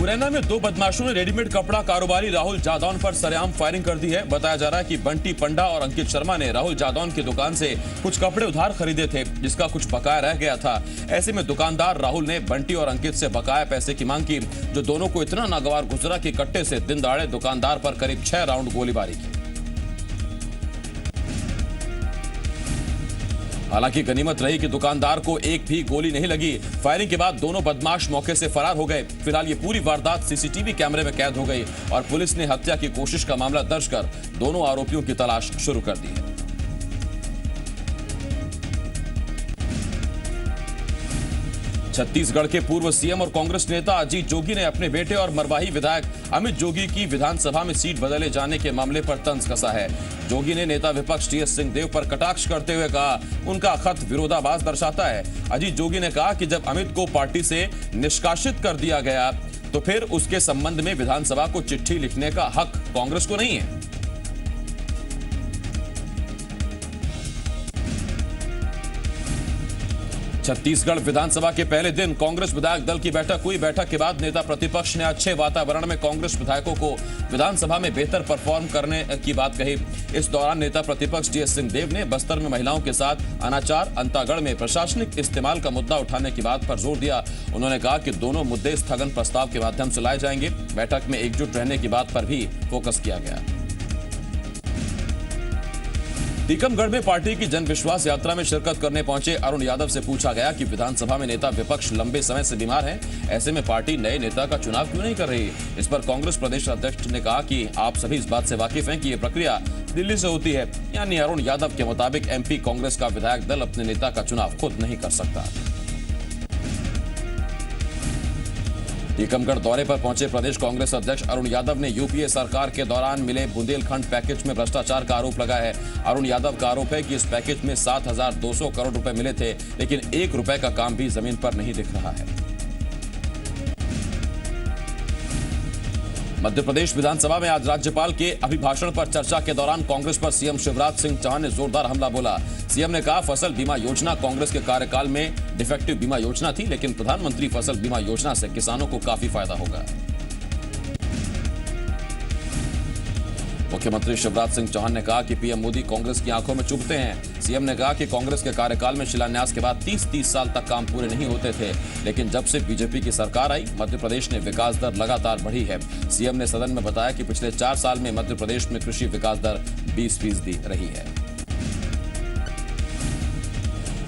मुरैना में दो बदमाशों ने रेडीमेड कपड़ा कारोबारी राहुल जादौन पर सरेआम फायरिंग कर दी है। बताया जा रहा है कि बंटी पंडा और अंकित शर्मा ने राहुल जादौन की दुकान से कुछ कपड़े उधार खरीदे थे, जिसका कुछ बकाया रह गया था। ऐसे में दुकानदार राहुल ने बंटी और अंकित से बकाया पैसे की मांग की, जो दोनों को इतना नागवार गुजरा कि कट्टे से दिन दहाड़े दुकानदार पर करीब 6 राउंड गोलीबारी की। हालांकि गनीमत रही कि दुकानदार को एक भी गोली नहीं लगी। फायरिंग के बाद दोनों बदमाश मौके से फरार हो गए। फिलहाल ये पूरी वारदात सीसीटीवी कैमरे में कैद हो गई और पुलिस ने हत्या की कोशिश का मामला दर्ज कर दोनों आरोपियों की तलाश शुरू कर दी है। छत्तीसगढ़ के पूर्व सीएम और कांग्रेस नेता अजीत जोगी ने अपने बेटे और मरवाही विधायक अमित जोगी की विधानसभा में सीट बदले जाने के मामले पर तंज कसा है। जोगी ने नेता विपक्ष टीएस सिंहदेव पर कटाक्ष करते हुए कहा, उनका खत विरोधाभास दर्शाता है। अजीत जोगी ने कहा कि जब अमित को पार्टी से निष्कासित कर दिया गया तो फिर उसके संबंध में विधानसभा को चिट्ठी लिखने का हक कांग्रेस को नहीं है। छत्तीसगढ़ विधानसभा के पहले दिन कांग्रेस विधायक दल की बैठक हुई। बैठक के बाद नेता प्रतिपक्ष ने अच्छे वातावरण में कांग्रेस विधायकों को विधानसभा में बेहतर परफॉर्म करने की बात कही। इस दौरान नेता प्रतिपक्ष टीएस सिंहदेव ने बस्तर में महिलाओं के साथ अनाचार, अंतागढ़ में प्रशासनिक इस्तेमाल का मुद्दा उठाने की बात पर जोर दिया। उन्होंने कहा कि दोनों मुद्दे स्थगन प्रस्ताव के माध्यम से लाए जाएंगे। बैठक में एकजुट रहने की बात पर भी फोकस किया गया। टीकमगढ़ में पार्टी की जन विश्वास यात्रा में शिरकत करने पहुंचे अरुण यादव से पूछा गया कि विधानसभा में नेता विपक्ष लंबे समय से बीमार हैं, ऐसे में पार्टी नए नेता का चुनाव क्यों नहीं कर रही। इस पर कांग्रेस प्रदेश अध्यक्ष ने कहा कि आप सभी इस बात से वाकिफ हैं कि यह प्रक्रिया दिल्ली से होती है। यानी अरुण यादव के मुताबिक एमपी कांग्रेस का विधायक दल अपने नेता का चुनाव खुद नहीं कर सकता। टीकमगढ़ दौरे पर पहुंचे प्रदेश कांग्रेस अध्यक्ष अरुण यादव ने यूपीए सरकार के दौरान मिले बुंदेलखंड पैकेज में भ्रष्टाचार का आरोप लगाया है। अरुण यादव का आरोप है कि इस पैकेज में 7,200 करोड़ रुपए मिले थे, लेकिन 1 रुपए का काम भी जमीन पर नहीं दिख रहा है। मध्य प्रदेश विधानसभा में आज राज्यपाल के अभिभाषण पर चर्चा के दौरान कांग्रेस पर सीएम शिवराज सिंह चौहान ने जोरदार हमला बोला। सीएम ने कहा, फसल बीमा योजना कांग्रेस के कार्यकाल में डिफेक्टिव बीमा योजना थी, लेकिन प्रधानमंत्री फसल बीमा योजना से किसानों को काफी फायदा होगा। मुख्यमंत्री शिवराज सिंह चौहान ने कहा कि पीएम मोदी कांग्रेस की आंखों में चुभते हैं। सीएम ने कहा कि कांग्रेस के कार्यकाल में शिलान्यास के बाद 30-30 साल तक काम पूरे नहीं होते थे, लेकिन जब से बीजेपी की सरकार आई मध्य प्रदेश में विकास दर लगातार बढ़ी है। सीएम ने सदन में बताया कि पिछले 4 साल में मध्य प्रदेश में कृषि विकास दर 20% रही है।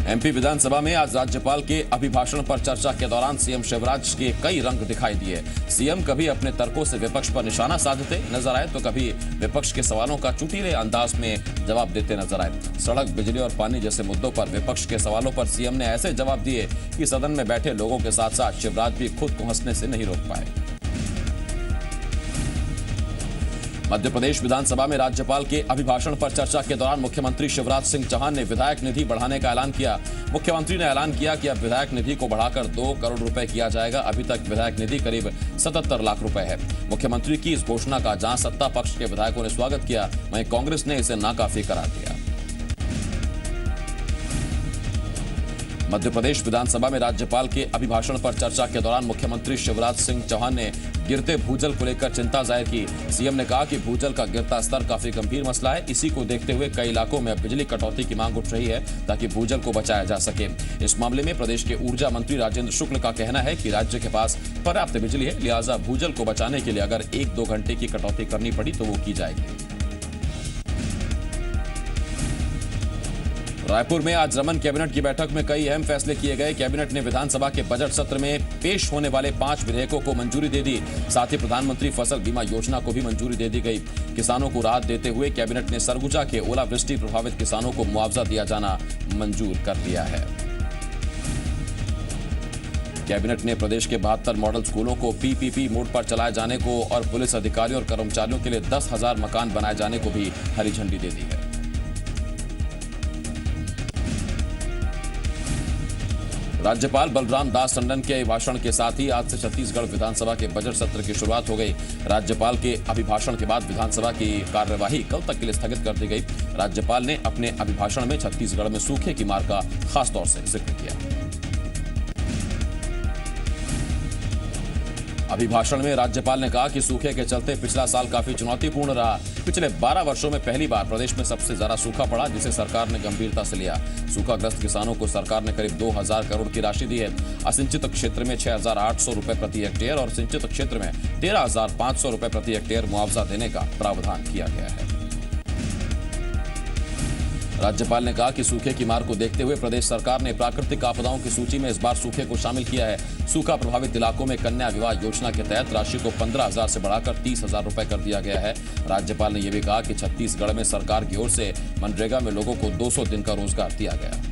एमपी विधानसभा में आज राज्यपाल के अभिभाषण पर चर्चा के दौरान सीएम शिवराज के कई रंग दिखाई दिए। सीएम कभी अपने तर्कों से विपक्ष पर निशाना साधते नजर आए तो कभी विपक्ष के सवालों का चुटीले अंदाज में जवाब देते नजर आए। सड़क, बिजली और पानी जैसे मुद्दों पर विपक्ष के सवालों पर सीएम ने ऐसे जवाब दिए कि सदन में बैठे लोगों के साथ साथ शिवराज भी खुद को हंसने से नहीं रोक पाए। मध्य प्रदेश विधानसभा में राज्यपाल के अभिभाषण पर चर्चा के दौरान मुख्यमंत्री शिवराज सिंह चौहान ने विधायक निधि बढ़ाने का ऐलान किया। मुख्यमंत्री ने ऐलान किया कि अब विधायक निधि को बढ़ाकर 2 करोड़ रुपए किया जाएगा। अभी तक विधायक निधि करीब 77 लाख रुपए है। मुख्यमंत्री की इस घोषणा का जहां सत्ता पक्ष के विधायकों ने स्वागत किया, वहीं कांग्रेस ने इसे नाकाफी करार दिया। मध्य प्रदेश विधानसभा में राज्यपाल के अभिभाषण पर चर्चा के दौरान मुख्यमंत्री शिवराज सिंह चौहान ने गिरते भूजल को लेकर चिंता जाहिर की। सीएम ने कहा कि भूजल का गिरता स्तर काफी गंभीर मसला है। इसी को देखते हुए कई इलाकों में अब बिजली कटौती की मांग उठ रही है ताकि भूजल को बचाया जा सके। इस मामले में प्रदेश के ऊर्जा मंत्री राजेंद्र शुक्ल का कहना है कि राज्य के पास पर्याप्त बिजली है, लिहाजा भूजल को बचाने के लिए अगर 1-2 घंटे की कटौती करनी पड़ी तो वो की जाएगी। रायपुर में आज रमन कैबिनेट की बैठक में कई अहम फैसले किए गए। कैबिनेट ने विधानसभा के बजट सत्र में पेश होने वाले 5 विधेयकों को मंजूरी दे दी। साथ ही प्रधानमंत्री फसल बीमा योजना को भी मंजूरी दे दी गई। किसानों को राहत देते हुए कैबिनेट ने सरगुजा के ओलावृष्टि प्रभावित किसानों को मुआवजा दिया जाना मंजूर कर लिया है। कैबिनेट ने प्रदेश के 72 मॉडल स्कूलों को पीपीपी मोड पर चलाए जाने को और पुलिस अधिकारियों और कर्मचारियों के लिए 10,000 मकान बनाए जाने को भी हरी झंडी दे दी है। राज्यपाल बलराम दास टंडन के अभिभाषण के साथ ही आज से छत्तीसगढ़ विधानसभा के बजट सत्र की शुरुआत हो गई। राज्यपाल के अभिभाषण के बाद विधानसभा की कार्यवाही कल तक के लिए स्थगित कर दी गई। राज्यपाल ने अपने अभिभाषण में छत्तीसगढ़ में सूखे की मार का खास तौर से जिक्र किया। अभिभाषण में राज्यपाल ने कहा कि सूखे के चलते पिछला साल काफी चुनौतीपूर्ण रहा। पिछले 12 वर्षों में पहली बार प्रदेश में सबसे ज्यादा सूखा पड़ा, जिसे सरकार ने गंभीरता से लिया। सूखाग्रस्त किसानों को सरकार ने करीब 2000 करोड़ की राशि दी है। असिंचित क्षेत्र में 6800 रुपए प्रति हेक्टेयर और सिंचित क्षेत्र में 13500 रुपए प्रति हेक्टेयर मुआवजा देने का प्रावधान किया गया है। राज्यपाल ने कहा कि सूखे की मार को देखते हुए प्रदेश सरकार ने प्राकृतिक आपदाओं की सूची में इस बार सूखे को शामिल किया है। सूखा प्रभावित इलाकों में कन्या विवाह योजना के तहत राशि को 15,000 से बढ़ाकर 30,000 रुपए कर दिया गया है। राज्यपाल ने यह भी कहा कि छत्तीसगढ़ में सरकार की ओर से मनरेगा में लोगों को 200 दिन का रोजगार दिया गया।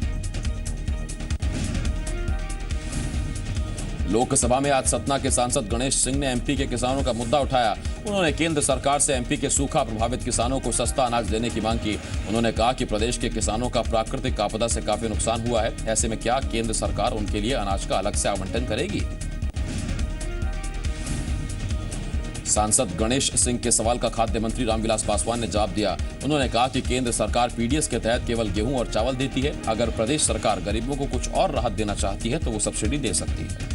लोकसभा में आज सतना के सांसद गणेश सिंह ने एमपी के किसानों का मुद्दा उठाया। उन्होंने केंद्र सरकार से एमपी के सूखा प्रभावित किसानों को सस्ता अनाज देने की मांग की। उन्होंने कहा कि प्रदेश के किसानों का प्राकृतिक आपदा से काफी नुकसान हुआ है। ऐसे में क्या केंद्र सरकार उनके लिए अनाज का अलग से आवंटन करेगी? सांसद गणेश सिंह के सवाल का खाद्य मंत्री रामविलास पासवान ने जवाब दिया। उन्होंने कहा कि केंद्र सरकार पीडीएस के तहत केवल गेहूं और चावल देती है। अगर प्रदेश सरकार गरीबों को कुछ और राहत देना चाहती है तो वो सब्सिडी दे सकती है।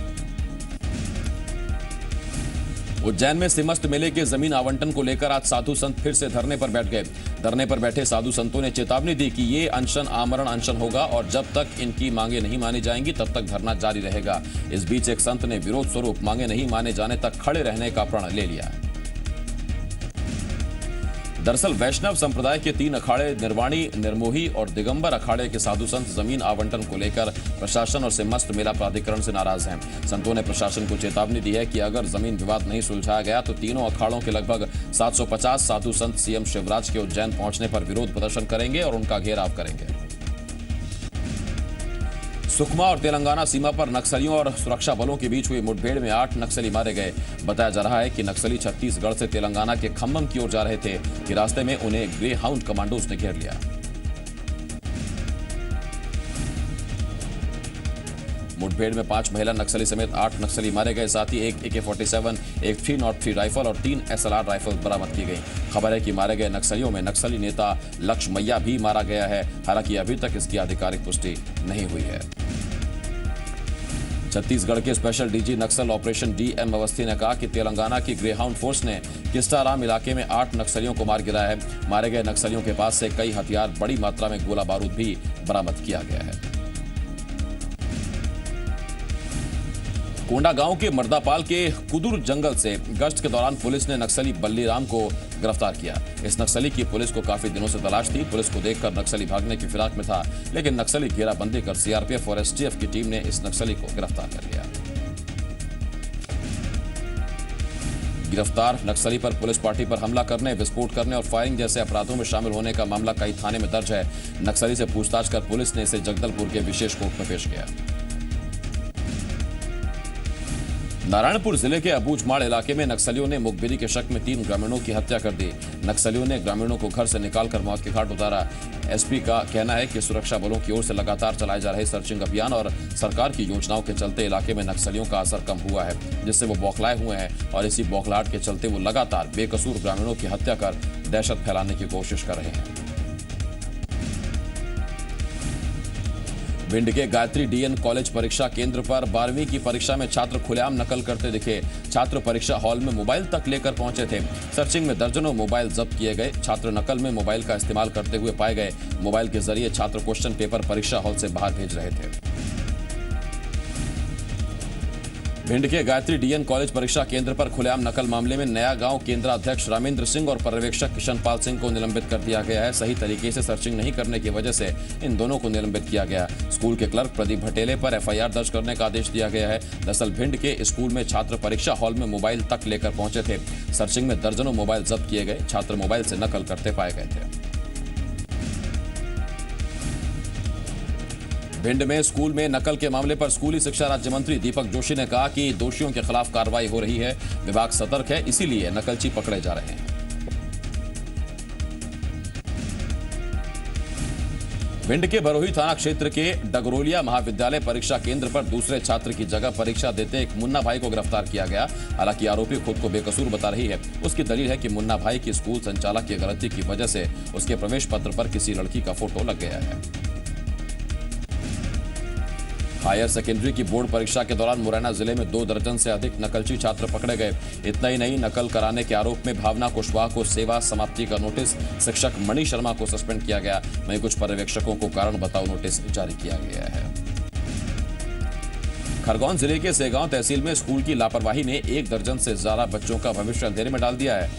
उज्जैन में सिमस्त मेले के जमीन आवंटन को लेकर आज साधु संत फिर से धरने पर बैठ गए। धरने पर बैठे साधु संतों ने चेतावनी दी कि ये अनशन आमरण अनशन होगा और जब तक इनकी मांगे नहीं मानी जाएंगी तब तक धरना जारी रहेगा। इस बीच एक संत ने विरोध स्वरूप मांगे नहीं माने जाने तक खड़े रहने का प्रण ले लिया। दरअसल वैष्णव संप्रदाय के 3 अखाड़े निर्वाणी, निर्मोही और दिगंबर अखाड़े के साधु संत जमीन आवंटन को लेकर प्रशासन और सिमस्त मेला प्राधिकरण से नाराज हैं। संतों ने प्रशासन को चेतावनी दी है कि अगर जमीन विवाद नहीं सुलझाया गया तो तीनों अखाड़ों के लगभग 750 साधु संत सीएम शिवराज के उज्जैन पहुंचने पर विरोध प्रदर्शन करेंगे और उनका घेराव करेंगे। सुकमा और तेलंगाना सीमा पर नक्सलियों और सुरक्षा बलों के बीच हुई मुठभेड़ में 8 नक्सली मारे गए। बताया जा रहा है कि नक्सली छत्तीसगढ़ से तेलंगाना के खम्मम की ओर जा रहे थे कि रास्ते में उन्हें ग्रे हाउंड कमांडोज ने घेर लिया। मुठभेड़ में 5 महिला नक्सली समेत 8 नक्सली मारे गए। साथ ही एक AK-47, एक 303 राइफल और 3 SLR राइफल बरामद की गई। खबर है कि मारे गए नक्सलियों में नक्सली नेता लक्ष्य मैया भी मारा गया है। हालांकि अभी तक इसकी आधिकारिक पुष्टि नहीं हुई है। छत्तीसगढ़ के स्पेशल डीजी नक्सल ऑपरेशन DM अवस्थी ने कहा कि तेलंगाना की ग्रेहाउंड फोर्स ने किस्टाराम इलाके में 8 नक्सलियों को मार गिराया है। मारे गए नक्सलियों के पास से कई हथियार, बड़ी मात्रा में गोला बारूद भी बरामद किया गया है। कोंडागांव के मर्दापाल के कुदुर जंगल से गश्त के दौरान पुलिस ने नक्सली बल्लीराम को गिरफ्तार किया। इस नक्सली की पुलिस को काफी दिनों से तलाश थी। पुलिस को देखकर नक्सली भागने की फिराक में था, लेकिन नक्सली घेराबंदी कर CRPF और STF की टीम ने इस नक्सली को गिरफ्तार कर लिया। गिरफ्तार नक्सली पर पुलिस पार्टी पर हमला करने, विस्फोट करने और फायरिंग जैसे अपराधों में शामिल होने का मामला कई थाने में दर्ज है। नक्सली से पूछताछ कर पुलिस ने इसे जगदलपुर के विशेष कोर्ट में पेश किया। नारायणपुर जिले के अबूझमाड़ इलाके में नक्सलियों ने मुखबिरी के शक में 3 ग्रामीणों की हत्या कर दी। नक्सलियों ने ग्रामीणों को घर से निकालकर मौत के घाट उतारा। SP का कहना है कि सुरक्षा बलों की ओर से लगातार चलाए जा रहे सर्चिंग अभियान और सरकार की योजनाओं के चलते इलाके में नक्सलियों का असर कम हुआ है, जिससे वो बौखलाए हुए हैं और इसी बौखलाहट के चलते वो लगातार बेकसूर ग्रामीणों की हत्या कर दहशत फैलाने की कोशिश कर रहे हैं। भिंड के गायत्री DN कॉलेज परीक्षा केंद्र पर 12वीं की परीक्षा में छात्र खुलेआम नकल करते दिखे। छात्र परीक्षा हॉल में मोबाइल तक लेकर पहुंचे थे। सर्चिंग में दर्जनों मोबाइल जब्त किए गए। छात्र नकल में मोबाइल का इस्तेमाल करते हुए पाए गए। मोबाइल के जरिए छात्र क्वेश्चन पेपर परीक्षा हॉल से बाहर भेज रहे थे। भिंड के गायत्री DN कॉलेज परीक्षा केंद्र पर खुलेआम नकल मामले में नया गांव केंद्राध्यक्ष रामेंद्र सिंह और पर्यवेक्षक किशनपाल सिंह को निलंबित कर दिया गया है। सही तरीके से सर्चिंग नहीं करने की वजह से इन दोनों को निलंबित किया गया। स्कूल के क्लर्क प्रदीप भटेले पर FIR दर्ज करने का आदेश दिया गया है। दरअसल भिंड के स्कूल में छात्र परीक्षा हॉल में मोबाइल तक लेकर पहुंचे थे। सर्चिंग में दर्जनों मोबाइल जब्त किए गए। छात्र मोबाइल से नकल करते पाए गए थे। भिंड में स्कूल में नकल के मामले पर स्कूली शिक्षा राज्य मंत्री दीपक जोशी ने कहा कि दोषियों के खिलाफ कार्रवाई हो रही है। विभाग सतर्क है, इसीलिए नकलची पकड़े जा रहे हैं। भिंड के बरोही थाना क्षेत्र के डगरोलिया महाविद्यालय परीक्षा केंद्र पर दूसरे छात्र की जगह परीक्षा देते एक मुन्ना भाई को गिरफ्तार किया गया। हालांकि आरोपी खुद को बेकसूर बता रही है। उसकी दलील है कि मुन्ना भाई की स्कूल संचालक की गलती की वजह से उसके प्रवेश पत्र पर किसी लड़की का फोटो लग गया है। हायर सेकेंडरी की बोर्ड परीक्षा के दौरान मुरैना जिले में 2 दर्जन से अधिक नकलची छात्र पकड़े गए। इतना ही नहीं, नकल कराने के आरोप में भावना कुशवाहा को सेवा समाप्ति का नोटिस, शिक्षक मणि शर्मा को सस्पेंड किया गया। वहीं कुछ पर्यवेक्षकों को कारण बताओ नोटिस जारी किया गया है। खरगोन जिले के सेगांव तहसील में स्कूल की लापरवाही ने 1 दर्जन से ज्यादा बच्चों का भविष्य अंधेरे में डाल दिया है।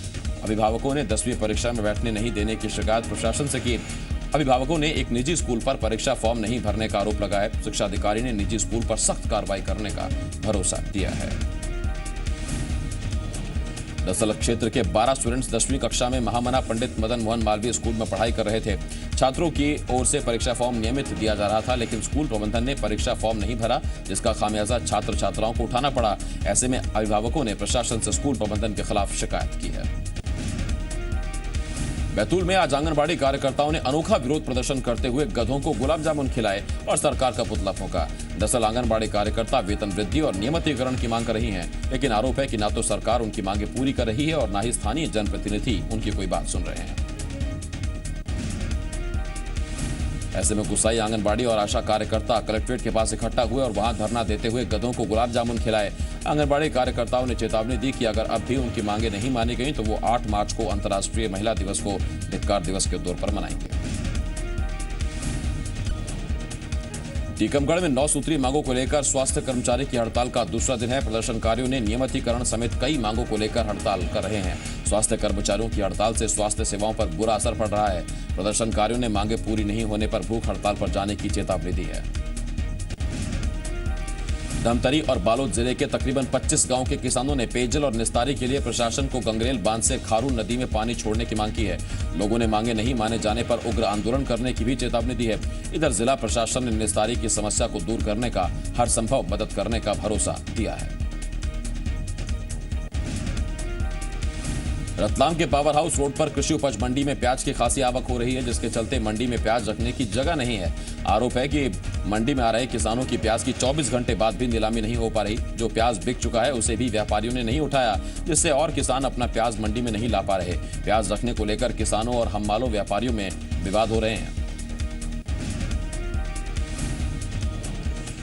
अभिभावकों ने 10वीं परीक्षा में बैठने नहीं देने की शिकायत प्रशासन से की। अभिभावकों ने एक निजी स्कूल पर परीक्षा फॉर्म नहीं भरने का आरोप लगाया। शिक्षा अधिकारी ने निजी स्कूल पर सख्त कार्रवाई करने का भरोसा दिया है। दरअसल क्षेत्र के 12 स्टूडेंट्स 10वीं कक्षा में महामना पंडित मदन मोहन मालवीय स्कूल में पढ़ाई कर रहे थे। छात्रों की ओर से परीक्षा फॉर्म नियमित दिया जा रहा था, लेकिन स्कूल प्रबंधन ने परीक्षा फॉर्म नहीं भरा, जिसका खामियाजा छात्र छात्राओं को उठाना पड़ा। ऐसे में अभिभावकों ने प्रशासन से स्कूल प्रबंधन के खिलाफ शिकायत की है। बैतूल में आज आंगनबाड़ी कार्यकर्ताओं ने अनोखा विरोध प्रदर्शन करते हुए गधों को गुलाब जामुन खिलाए और सरकार का पुतला फूंका। दरअसल आंगनबाड़ी कार्यकर्ता वेतन वृद्धि और नियमितीकरण की मांग कर रही हैं, लेकिन आरोप है कि ना तो सरकार उनकी मांगे पूरी कर रही है और ना ही स्थानीय जनप्रतिनिधि उनकी कोई बात सुन रहे हैं। ऐसे में गुस्साई आंगनबाड़ी और आशा कार्यकर्ता कलेक्ट्रेट के पास इकट्ठा हुए और वहां धरना देते हुए गधों को गुलाब जामुन खिलाए। आंगनबाड़ी कार्यकर्ताओं ने चेतावनी दी कि अगर अब भी उनकी मांगे नहीं मानी गई तो वो 8 मार्च को अंतर्राष्ट्रीय महिला दिवस को धिक्कार दिवस के तौर पर मनाएंगे। टीकमगढ़ में 9 सूत्री मांगों को लेकर स्वास्थ्य कर्मचारी की हड़ताल का दूसरा दिन है। प्रदर्शनकारियों ने नियमितीकरण समेत कई मांगों को लेकर हड़ताल कर रहे हैं। स्वास्थ्य कर्मचारियों की हड़ताल से स्वास्थ्य सेवाओं पर बुरा असर पड़ रहा है। प्रदर्शनकारियों ने मांगे पूरी नहीं होने पर भूख हड़ताल पर जाने की चेतावनी दी है। धमतरी और बालोद जिले के तकरीबन 25 गांव के किसानों ने पेयजल और निस्तारी के लिए प्रशासन को गंगरेल बांध से खारून नदी में पानी छोड़ने की मांग की है। लोगों ने मांगे नहीं माने जाने पर उग्र आंदोलन करने की भी चेतावनी दी है। इधर जिला प्रशासन ने निस्तारी की समस्या को दूर करने का हर संभव मदद करने का भरोसा दिया है। रतलाम के पावर हाउस रोड पर कृषि उपज मंडी में प्याज की खासी आवक हो रही है, जिसके चलते मंडी में प्याज रखने की जगह नहीं है। आरोप है कि मंडी में आ रहे किसानों की प्याज की 24 घंटे बाद भी नीलामी नहीं हो पा रही। जो प्याज बिक चुका है उसे भी व्यापारियों ने नहीं उठाया, जिससे और किसान अपना प्याज मंडी में नहीं ला पा रहे। प्याज रखने को लेकर किसानों और हम्मालों व्यापारियों में विवाद हो रहे हैं।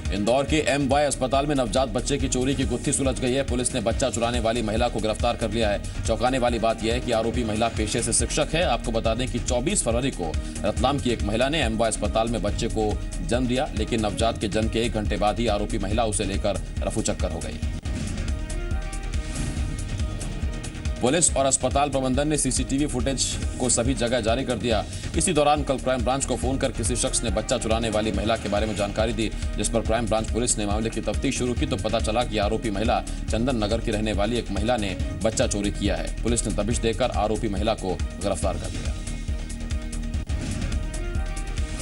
इंदौर के MY अस्पताल में नवजात बच्चे की चोरी की गुत्थी सुलझ गई है। पुलिस ने बच्चा चुराने वाली महिला को गिरफ्तार कर लिया है। चौंकाने वाली बात यह है कि आरोपी महिला पेशे से शिक्षक है। आपको बता दें कि 24 फरवरी को रतलाम की एक महिला ने MY अस्पताल में बच्चे को जन्म दिया, लेकिन नवजात के जन्म के 1 घंटे बाद ही आरोपी महिला उसे लेकर रफूचक्कर हो गई। पुलिस और अस्पताल प्रबंधन ने सीसीटीवी फुटेज को सभी जगह जारी कर दिया। इसी दौरान कल क्राइम ब्रांच को फोन कर किसी शख्स ने बच्चा चुराने वाली महिला के बारे में जानकारी दी, जिस पर क्राइम ब्रांच पुलिस ने मामले की तफ्तीश शुरू की तो पता चला कि आरोपी महिला चंदन नगर की रहने वाली एक महिला ने बच्चा चोरी किया है। पुलिस ने दबिश देकर आरोपी महिला को गिरफ्तार कर लिया।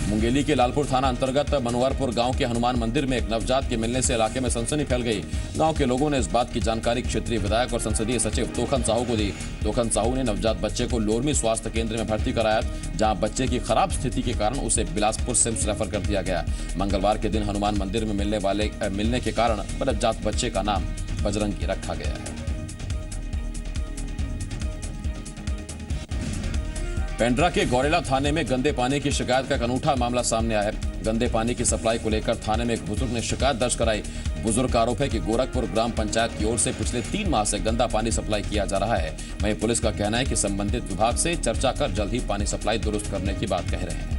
मुंगेली के लालपुर थाना अंतर्गत मनोहरपुर गांव के हनुमान मंदिर में एक नवजात के मिलने से इलाके में सनसनी फैल गई। गांव के लोगों ने इस बात की जानकारी क्षेत्रीय विधायक और संसदीय सचिव तोखन साहू को दी। तोखन साहू ने नवजात बच्चे को लोरमी स्वास्थ्य केंद्र में भर्ती कराया, जहां बच्चे की खराब स्थिति के कारण उसे बिलासपुर सिम्स रेफर कर दिया गया। मंगलवार के दिन हनुमान मंदिर में मिलने के कारण नवजात बच्चे का नाम बजरंगी रखा गया है। पेंड्रा के गौरेला थाने में गंदे पानी की शिकायत का एक अनूठा मामला सामने आया है। गंदे पानी की सप्लाई को लेकर थाने में एक बुजुर्ग ने शिकायत दर्ज कराई। बुजुर्ग का आरोप है कि गोरखपुर ग्राम पंचायत की ओर से पिछले 3 माह से गंदा पानी सप्लाई किया जा रहा है। वहीं पुलिस का कहना है कि संबंधित विभाग से चर्चा कर जल्द ही पानी सप्लाई दुरुस्त करने की बात कह रहे हैं।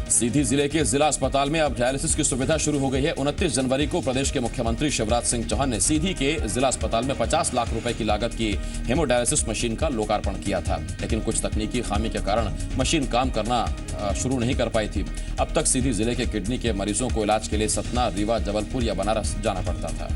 सीधी जिले के जिला अस्पताल में अब डायलिसिस की सुविधा शुरू हो गई है। 29 जनवरी को प्रदेश के मुख्यमंत्री शिवराज सिंह चौहान ने सीधी के जिला अस्पताल में 50 लाख रुपए की लागत की हेमोडायलिसिस मशीन का लोकार्पण किया था, लेकिन कुछ तकनीकी खामी के कारण मशीन काम करना शुरू नहीं कर पाई थी। अब तक सीधी जिले के किडनी के मरीजों को इलाज के लिए सतना, रीवा, जबलपुर या बनारस जाना पड़ता था।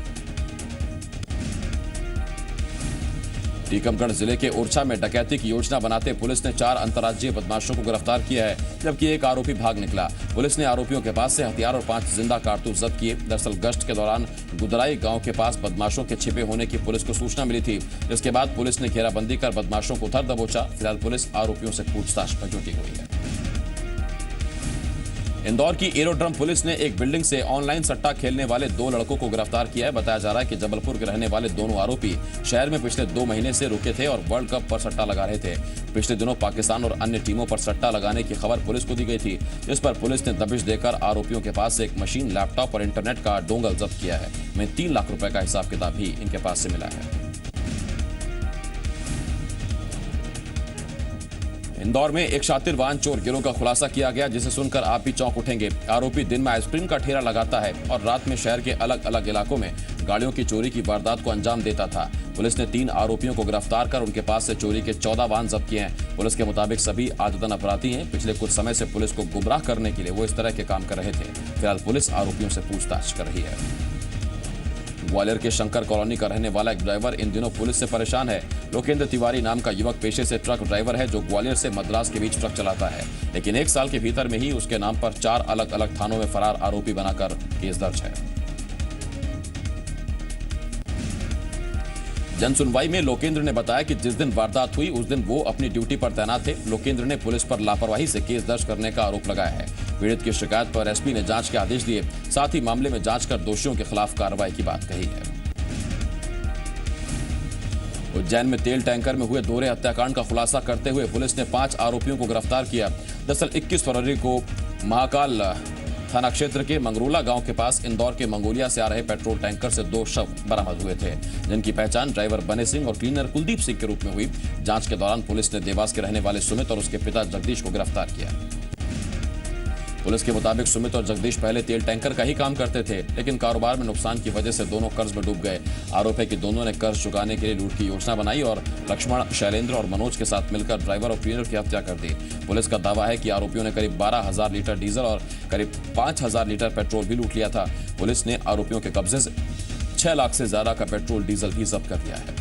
टीकमगढ़ जिले के ओरछा में डकैती की योजना बनाते पुलिस ने 4 अंतर्राज्यीय बदमाशों को गिरफ्तार किया है, जबकि एक आरोपी भाग निकला। पुलिस ने आरोपियों के पास से हथियार और 5 जिंदा कारतूस जब्त किए। दरअसल गश्त के दौरान गुदराई गांव के पास बदमाशों के छिपे होने की पुलिस को सूचना मिली थी, जिसके बाद पुलिस ने घेराबंदी कर बदमाशों को धर दबोचा। फिलहाल पुलिस आरोपियों से पूछताछ पर जुटी हुई है। इंदौर की एरोड्रम पुलिस ने एक बिल्डिंग से ऑनलाइन सट्टा खेलने वाले 2 लड़कों को गिरफ्तार किया है। बताया जा रहा है कि जबलपुर के रहने वाले दोनों आरोपी शहर में पिछले 2 महीने से रुके थे और वर्ल्ड कप पर सट्टा लगा रहे थे। पिछले दिनों पाकिस्तान और अन्य टीमों पर सट्टा लगाने की खबर पुलिस को दी गई थी, जिस पर पुलिस ने दबिश देकर आरोपियों के पास से एक मशीन, लैपटॉप और इंटरनेट का डोंगल जब्त किया है। वहीं 3 लाख रुपए का हिसाब किताब भी इनके पास से मिला है। इंदौर में एक शातिर वाहन चोर गिरोह का खुलासा किया गया, जिसे सुनकर आप भी चौंक उठेंगे। आरोपी दिन में आइसक्रीम का ठेला लगाता है और रात में शहर के अलग अलग इलाकों में गाड़ियों की चोरी की वारदात को अंजाम देता था। पुलिस ने 3 आरोपियों को गिरफ्तार कर उनके पास से चोरी के 14 वाहन जब्त किए हैं। पुलिस के मुताबिक सभी आदतन अपराधी हैं। पिछले कुछ समय से पुलिस को गुमराह करने के लिए वो इस तरह के काम कर रहे थे। फिलहाल पुलिस आरोपियों से पूछताछ कर रही है। ग्वालियर के शंकर कॉलोनी का रहने वाला एक ड्राइवर इन दिनों पुलिस से परेशान है। लोकेंद्र तिवारी नाम का युवक पेशे से ट्रक ड्राइवर है, जो ग्वालियर से मद्रास के बीच ट्रक चलाता है, लेकिन 1 साल के भीतर में ही उसके नाम पर 4 अलग अलग थानों में फरार आरोपी बनाकर केस दर्ज है। जन सुनवाई में लोकेंद्र ने बताया कि जिस दिन वारदात हुई उस दिन वो अपनी ड्यूटी पर तैनात थे। लोकेंद्र ने पुलिस पर लापरवाही से केस दर्ज करने का आरोप लगाया है। पीड़ित की शिकायत पर एसपी ने जांच के आदेश दिए, साथ ही मामले में जांच कर दोषियों के खिलाफ कार्रवाई की बात कही है। उज्जैन में तेल टैंकर में हुए दोहरे हत्याकांड का खुलासा करते हुए पुलिस ने 5 आरोपियों को गिरफ्तार किया। दरअसल 21 फरवरी को महाकाल थाना क्षेत्र के मंगरोला गांव के पास इंदौर के मंगोलिया से आ रहे पेट्रोल टैंकर से 2 शव बरामद हुए थे, जिनकी पहचान ड्राइवर बने सिंह और क्लीनर कुलदीप सिंह के रूप में हुई। जांच के दौरान पुलिस ने देवास के रहने वाले सुमित और उसके पिता जगदीश को गिरफ्तार किया। पुलिस के मुताबिक सुमित और जगदीश पहले तेल टैंकर का ही काम करते थे, लेकिन कारोबार में नुकसान की वजह से दोनों कर्ज में डूब गए। आरोप है कि दोनों ने कर्ज चुकाने के लिए लूट की योजना बनाई और लक्ष्मण, शैलेंद्र और मनोज के साथ मिलकर ड्राइवर और क्लीनर की हत्या कर दी। पुलिस का दावा है कि आरोपियों ने करीब 12,000 लीटर डीजल और करीब 5,000 लीटर पेट्रोल भी लूट लिया था। पुलिस ने आरोपियों के कब्जे से 6 लाख से ज्यादा का पेट्रोल डीजल भी जब्त कर लिया है।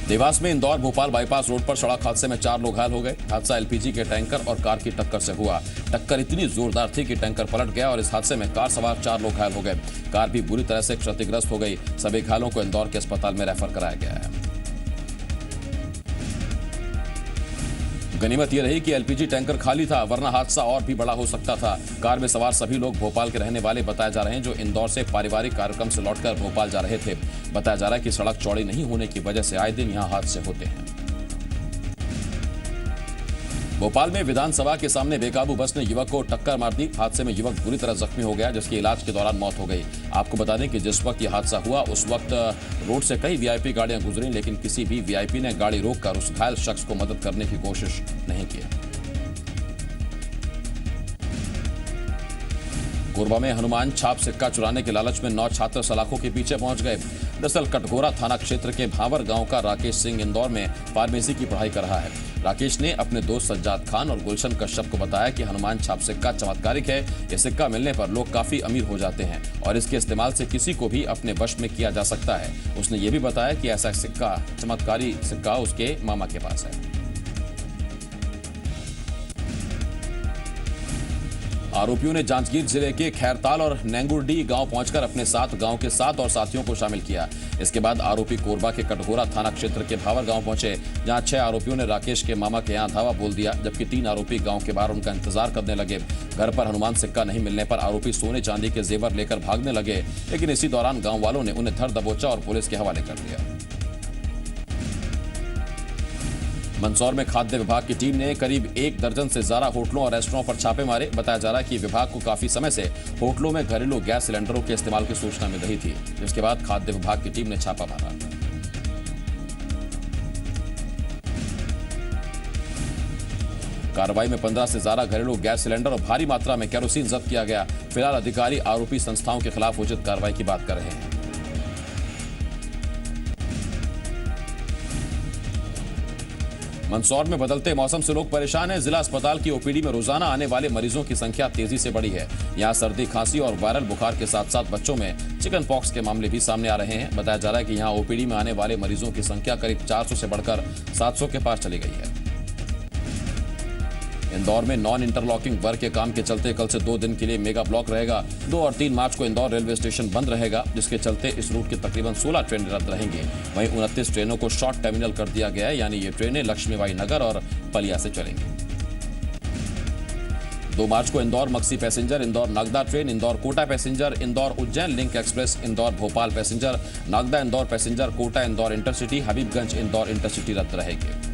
देवास में इंदौर भोपाल बाईपास रोड पर सड़क हादसे में 4 लोग घायल हो गए। हादसा एलपीजी के टैंकर और कार की टक्कर से हुआ। टक्कर इतनी जोरदार थी कि टैंकर पलट गया और इस हादसे में कार सवार 4 लोग घायल हो गए। कार भी बुरी तरह से क्षतिग्रस्त हो गई। सभी घायलों को इंदौर के अस्पताल में रेफर कराया गया है। गनीमत यह रही कि एलपीजी टैंकर खाली था, वरना हादसा और भी बड़ा हो सकता था। कार में सवार सभी लोग भोपाल के रहने वाले बताए जा रहे हैं, जो इंदौर से पारिवारिक कार्यक्रम से लौटकर भोपाल जा रहे थे। बताया जा रहा है कि सड़क चौड़ी नहीं होने की वजह से आए दिन यहां हादसे होते हैं। भोपाल में विधानसभा के सामने बेकाबू बस ने युवक को टक्कर मार दी। हादसे में युवक बुरी तरह जख्मी हो गया, जिसके इलाज के दौरान मौत हो गई। आपको बता दें कि जिस वक्त यह हादसा हुआ उस वक्त रोड से कई वीआईपी गाड़ियां गुजरी, लेकिन किसी भी वीआईपी ने गाड़ी रोककर उस घायल शख्स को मदद करने की कोशिश नहीं की। कोरबा में हनुमान छाप सिक्का चुराने के लालच में 9 छात्र सलाखों के पीछे पहुंच गए। दरअसल कटघोरा थाना क्षेत्र के भावर गांव का राकेश सिंह इंदौर में फार्मेसी की पढ़ाई कर रहा है। राकेश ने अपने दोस्त सज्जाद खान और गुलशन कश्यप को बताया कि हनुमान छाप सिक्का चमत्कारिक है। ये सिक्का मिलने पर लोग काफी अमीर हो जाते हैं और इसके इस्तेमाल से किसी को भी अपने वश में किया जा सकता है। उसने ये भी बताया कि ऐसा सिक्का, चमत्कारी सिक्का, उसके मामा के पास है। आरोपियों ने जांजगीर जिले के खैरताल और नेंगुरडी गांव पहुंचकर अपने साथ गांव के 7 और साथियों को शामिल किया। इसके बाद आरोपी कोरबा के कटघोरा थाना क्षेत्र के भावर गांव पहुंचे, जहां 6 आरोपियों ने राकेश के मामा के यहां धावा बोल दिया, जबकि 3 आरोपी गांव के बाहर उनका इंतजार करने लगे। घर पर हनुमान सिक्का नहीं मिलने पर आरोपी सोने चांदी के जेवर लेकर भागने लगे, लेकिन इसी दौरान गाँव वालों ने उन्हें धर दबोचा और पुलिस के हवाले कर दिया। मंदसौर में खाद्य विभाग की टीम ने करीब 1 दर्जन से ज्यादा होटलों और रेस्टोरेंट पर छापे मारे। बताया जा रहा है कि विभाग को काफी समय से होटलों में घरेलू गैस सिलेंडरों के इस्तेमाल की सूचना मिल रही थी, जिसके बाद खाद्य विभाग की टीम ने छापा मारा। कार्रवाई में 15 से ज्यादा घरेलू गैस सिलेंडर और भारी मात्रा में केरोसिन जब्त किया गया। फिलहाल अधिकारी आरोपी संस्थाओं के खिलाफ उचित कार्रवाई की बात कर रहे हैं। मंदसौर में बदलते मौसम से लोग परेशान हैं। जिला अस्पताल की ओपीडी में रोजाना आने वाले मरीजों की संख्या तेजी से बढ़ी है। यहां सर्दी, खांसी और वायरल बुखार के साथ साथ बच्चों में चिकन पॉक्स के मामले भी सामने आ रहे हैं। बताया जा रहा है कि यहां ओपीडी में आने वाले मरीजों की संख्या करीब 400 से बढ़कर 700 के पार चली गई है। इंदौर में नॉन इंटरलॉकिंग वर्क के काम के चलते कल से 2 दिन के लिए मेगा ब्लॉक रहेगा। 2 और 3 मार्च को इंदौर रेलवे स्टेशन बंद रहेगा, जिसके चलते इस रूट की तकरीबन 16 ट्रेनें रद्द रहेंगी। वहीं 29 ट्रेनों को शॉर्ट टर्मिनल कर दिया गया है, यानी ये ट्रेनें लक्ष्मीबाई नगर और पलिया से चलेंगी। 2 मार्च को Indore Maksi passenger, Indore Nagda train, Indore Kota passenger, Indore Ujjain link express, Indore Bhopal passenger, Nagda Indore passenger, Kota Indore intercity, Habibganj Indore intercity रद्द रहेगी।